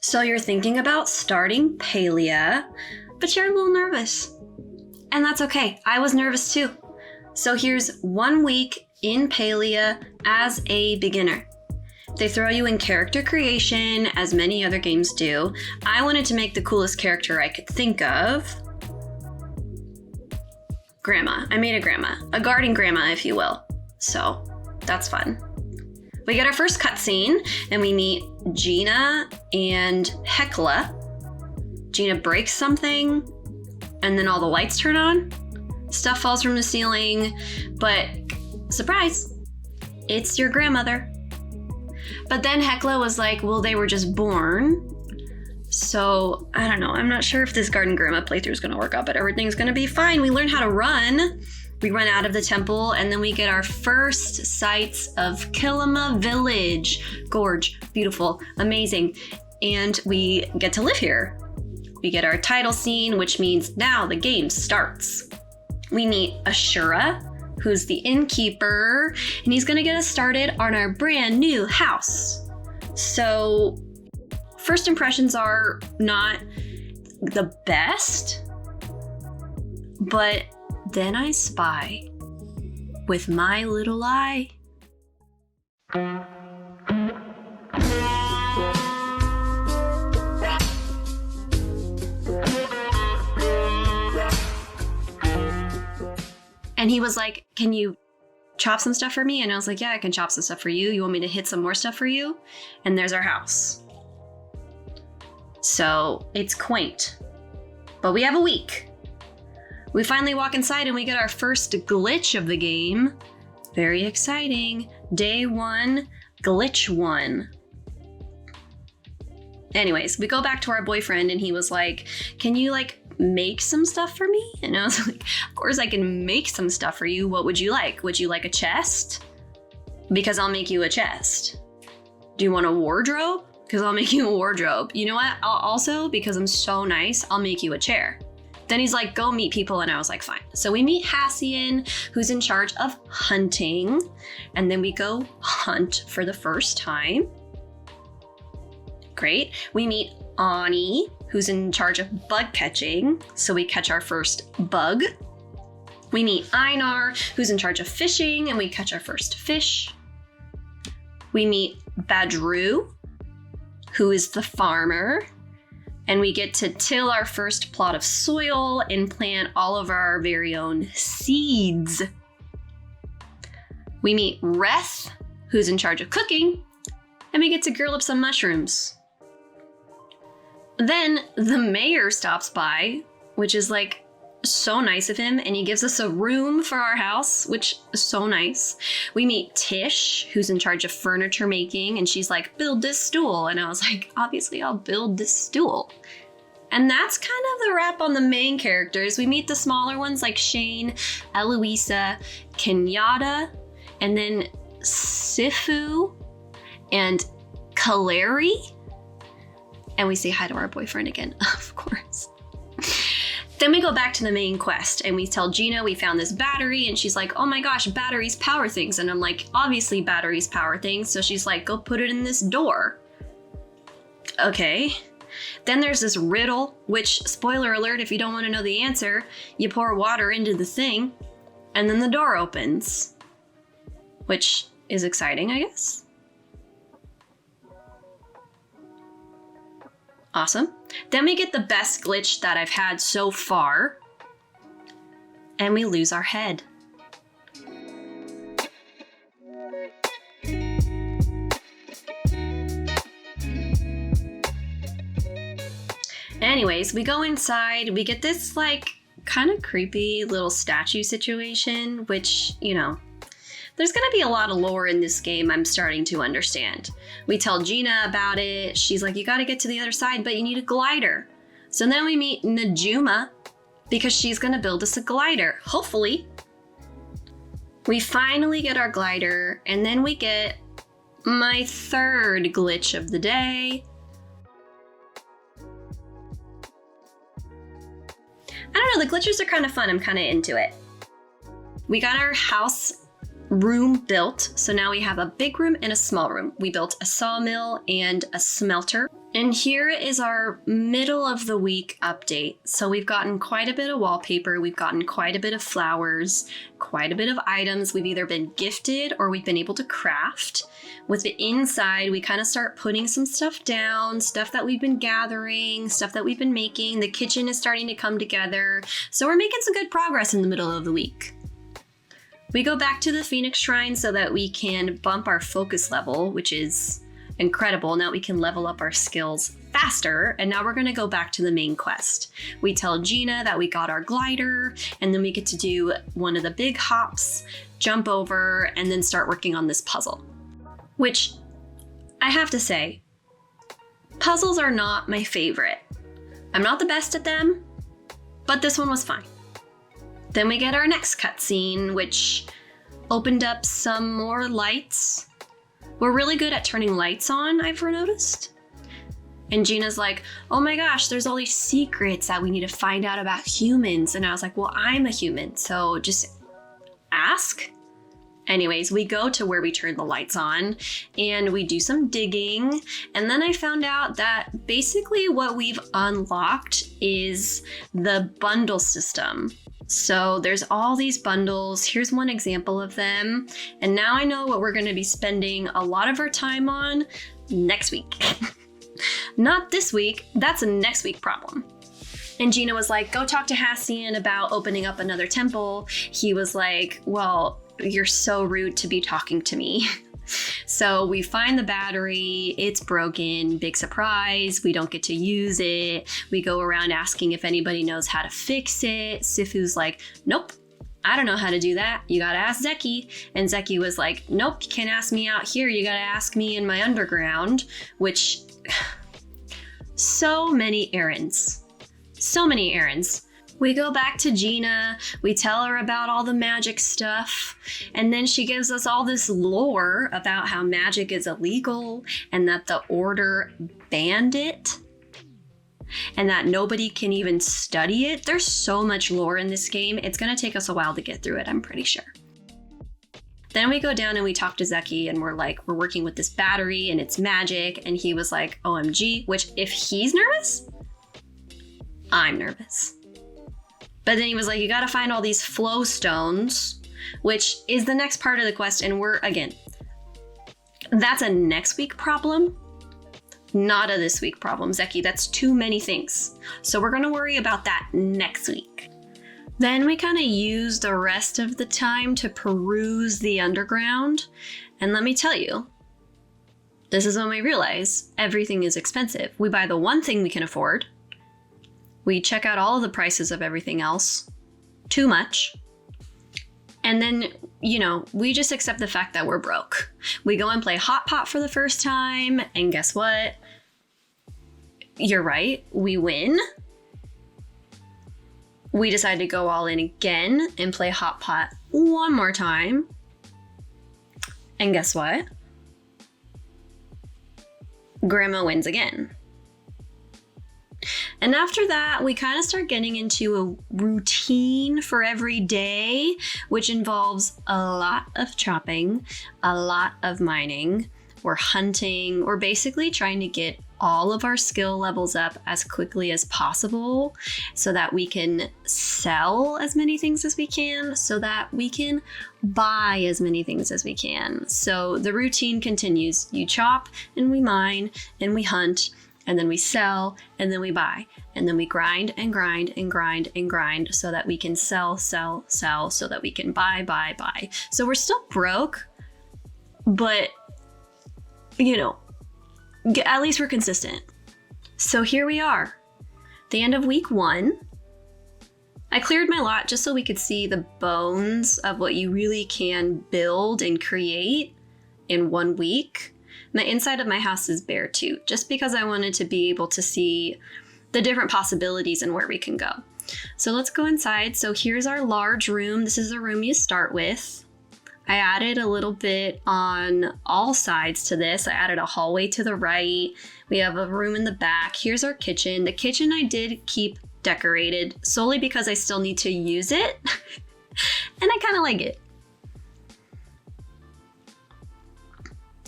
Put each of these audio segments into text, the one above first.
So you're thinking about starting Palia, but you're a little nervous. And that's okay. I was nervous too. So here's 1 week in Palia as a beginner. They throw you in character creation, as many other games do. I wanted to make the coolest character I could think of. Grandma. I made a grandma. A guarding grandma, if you will. So that's fun. We get our first cutscene, and we meet Gina and Hecla. Gina breaks something, and then all the lights turn on. Stuff falls from the ceiling, but surprise, it's your grandmother. But then Hecla was like, well, they were just born. So, I don't know. I'm not sure if this Garden Grandma playthrough is going to work out, but everything's going to be fine. We learn how to run. We run out of the temple, and then we get our first sights of Kilima Village. Gorge, beautiful, amazing. And we get to live here. We get our title scene, which means now the game starts. We meet Ashura, who's the innkeeper, and he's gonna get us started on our brand new house. So, first impressions are not the best, but then I spy with my little eye. And he was like, can you chop some stuff for me? And I was like, yeah, I can chop some stuff for you. You want me to hit some more stuff for you? And there's our house. So it's quaint, but we have a week. We finally walk inside and we get our first glitch of the game. Very exciting. Day 1, glitch 1. Anyways, we go back to our boyfriend and he was like, can you make some stuff for me? And I was like, of course I can make some stuff for you. What would you like? Would you like a chest? Because I'll make you a chest. Do you want a wardrobe? Because I'll make you a wardrobe. You know what? I'll also, because I'm so nice, I'll make you a chair. Then he's like, go meet people. And I was like, fine. So we meet Hassian, who's in charge of hunting. And then we go hunt for the first time. Great. We meet Ani, who's in charge of bug catching. So we catch our first bug. We meet Einar, who's in charge of fishing, and we catch our first fish. We meet Badru, who is the farmer. And we get to till our first plot of soil and plant all of our very own seeds. We meet Reth, who's in charge of cooking, and we get to grill up some mushrooms. Then the mayor stops by, which is so nice of him, and he gives us a room for our house, which is so nice. We meet Tish, who's in charge of furniture making, and she's like, build this stool. And I was like, obviously I'll build this stool. And that's kind of the wrap on the main characters. We meet the smaller ones like Shane, Eloisa, Kenyatta, and then Sifu and Kaleri. And we say hi to our boyfriend again, of course. Then we go back to the main quest and we tell Gina we found this battery, and she's like, oh my gosh, batteries power things. And I'm like, obviously batteries power things. So she's like, go put it in this door. Okay. Then there's this riddle, which, spoiler alert, if you don't want to know the answer, you pour water into the thing and then the door opens, which is exciting, I guess. Awesome. Then we get the best glitch that I've had so far, and we lose our head. Anyways, we go inside, we get this kind of creepy little statue situation, which, there's gonna be a lot of lore in this game I'm starting to understand. We tell Gina about it. She's like, you gotta get to the other side, but you need a glider. So then we meet Najuma because she's gonna build us a glider, hopefully. We finally get our glider, and then we get my third glitch of the day. I don't know, the glitches are kind of fun. I'm kind of into it. We got our house room built, so now we have a big room and a small room. We built a sawmill and a smelter, And here is our middle of the week update. So we've gotten quite a bit of wallpaper, we've gotten quite a bit of flowers, quite a bit of items we've either been gifted or we've been able to craft. With the inside, we kind of start putting some stuff down, stuff that we've been gathering, stuff that we've been making. The kitchen is starting to come together. So we're making some good progress in the middle of the week. We go back to the Phoenix Shrine so that we can bump our focus level, which is incredible. Now we can level up our skills faster, and now we're going to go back to the main quest. We tell Gina that we got our glider, and then we get to do one of the big hops, jump over, and then start working on this puzzle. Which, I have to say, puzzles are not my favorite. I'm not the best at them, but this one was fine. Then we get our next cutscene, which opened up some more lights. We're really good at turning lights on, I've noticed. And Gina's like, oh my gosh, there's all these secrets that we need to find out about humans. And I was like, well, I'm a human, so just ask. Anyways, we go to where we turn the lights on and we do some digging. And then I found out that basically what we've unlocked is the bundle system. So there's all these bundles. Here's one example of them. And now I know what we're going to be spending a lot of our time on next week. Not this week. That's a next week problem. And Gina was like, go talk to Hassian about opening up another temple. He was like, well, you're so rude to be talking to me. So we find the battery, it's broken, big surprise, we don't get to use it. We go around asking if anybody knows how to fix it. Sifu's like, nope, I don't know how to do that. You gotta ask Zeki. And Zeki was like, nope, you can't ask me out here. You gotta ask me in my underground, which, so many errands. So many errands. We go back to Gina, we tell her about all the magic stuff, and then she gives us all this lore about how magic is illegal and that the Order banned it and that nobody can even study it. There's so much lore in this game, it's gonna take us a while to get through it, I'm pretty sure. Then we go down and we talk to Zeki and we're like, we're working with this battery and it's magic, and he was like, OMG, which if he's nervous, I'm nervous. But then he was like, you gotta find all these flow stones, which is the next part of the quest. And we're, again, that's a next week problem, not a this week problem, Zeki. That's too many things. So we're gonna worry about that next week. Then we kind of use the rest of the time to peruse the underground. And let me tell you, this is when we realize everything is expensive. We buy the one thing we can afford. We check out all of the prices of everything else. Too much. And then, you know, we just accept the fact that we're broke. We go and play Hot Pot for the first time, and guess what? You're right, we win. We decide to go all in again and play Hot Pot one more time. And guess what? Grandma wins again. And after that, we kind of start getting into a routine for every day, which involves a lot of chopping, a lot of mining. We're hunting. We're basically trying to get all of our skill levels up as quickly as possible so that we can sell as many things as we can, so that we can buy as many things as we can. So the routine continues. You chop and we mine and we hunt. And then we sell, and then we buy, and then we grind and grind and grind and grind so that we can sell, so that we can buy. So we're still broke, but, you know, at least we're consistent. So here we are, the end of week 1. I cleared my lot just so we could see the bones of what you really can build and create in 1 week. The inside of my house is bare too, just because I wanted to be able to see the different possibilities and where we can go. So let's go inside. So here's our large room. This is the room you start with. I added a little bit on all sides to this. I added a hallway to the right. We have a room in the back. Here's our kitchen. The kitchen I did keep decorated solely because I still need to use it. And I kind of like it.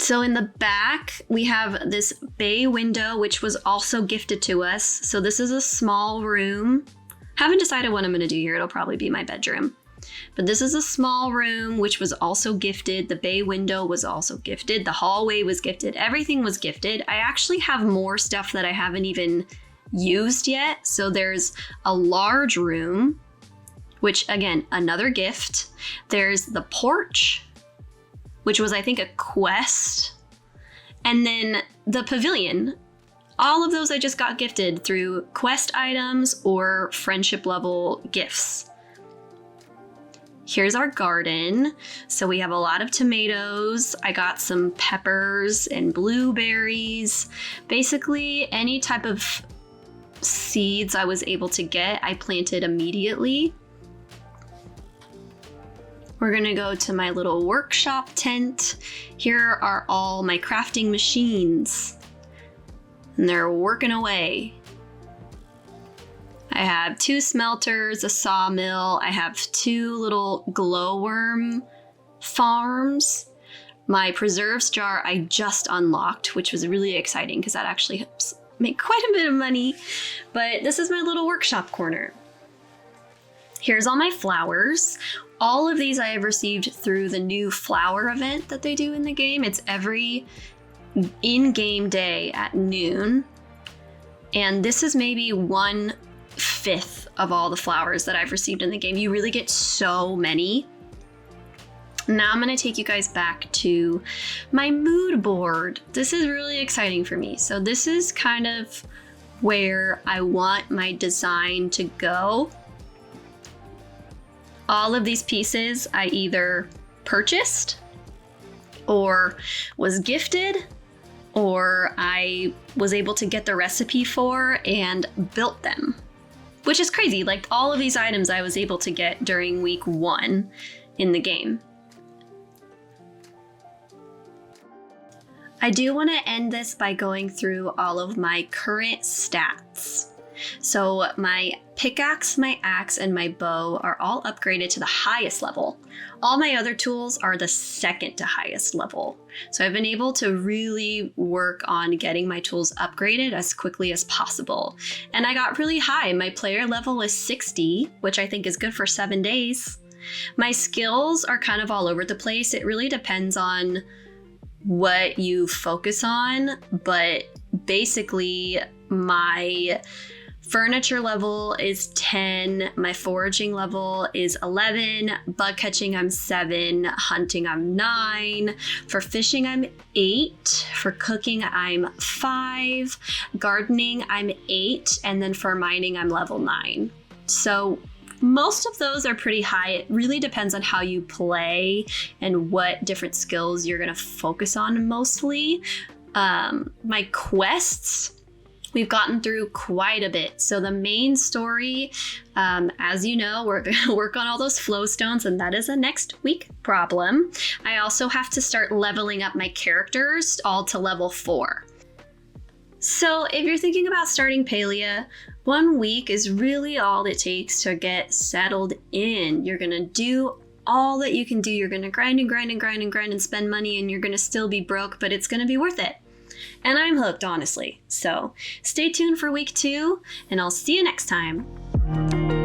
So in the back, we have this bay window, which was also gifted to us. So this is a small room. Haven't decided what I'm going to do here. It'll probably be my bedroom. But this is a small room, which was also gifted. The bay window was also gifted. The hallway was gifted. Everything was gifted. I actually have more stuff that I haven't even used yet. So there's a large room, which again, another gift. There's the porch, which was, I think, a quest. And then the pavilion. All of those I just got gifted through quest items or friendship level gifts. Here's our garden. So we have a lot of tomatoes. I got some peppers and blueberries. Basically, any type of seeds I was able to get, I planted immediately. We're gonna go to my little workshop tent. Here are all my crafting machines, and they're working away. I have 2 smelters, a sawmill. I have 2 little glowworm farms. My preserves jar I just unlocked, which was really exciting because that actually helps make quite a bit of money. But this is my little workshop corner. Here's all my flowers. All of these I have received through the new flower event that they do in the game. It's every in-game day at noon. And this is maybe 1/5 of all the flowers that I've received in the game. You really get so many. Now I'm going to take you guys back to my mood board. This is really exciting for me. So this is kind of where I want my design to go. All of these pieces I either purchased or was gifted or I was able to get the recipe for and built them, which is crazy. Like all of these items I was able to get during week 1 in the game. I do want to end this by going through all of my current stats. So my pickaxe, my axe, and my bow are all upgraded to the highest level. All my other tools are the second to highest level. So I've been able to really work on getting my tools upgraded as quickly as possible. And I got really high. My player level is 60, which I think is good for 7 days. My skills are kind of all over the place. It really depends on what you focus on, but basically my furniture level is 10, my foraging level is 11, bug catching I'm 7, hunting I'm 9, for fishing I'm 8, for cooking I'm 5, gardening I'm 8, and then for mining I'm level 9. So most of those are pretty high. It really depends on how you play and what different skills you're gonna focus on mostly. My quests, we've gotten through quite a bit. So the main story, as you know, we're gonna work on all those flow stones, and that is a next week problem. I also have to start leveling up my characters all to level 4. So if you're thinking about starting Palia, 1 week is really all it takes to get settled in. You're gonna do all that you can do. You're gonna grind and grind and grind and grind and spend money, and you're gonna still be broke, but it's gonna be worth it. And I'm hooked, honestly. So stay tuned for week 2, and I'll see you next time.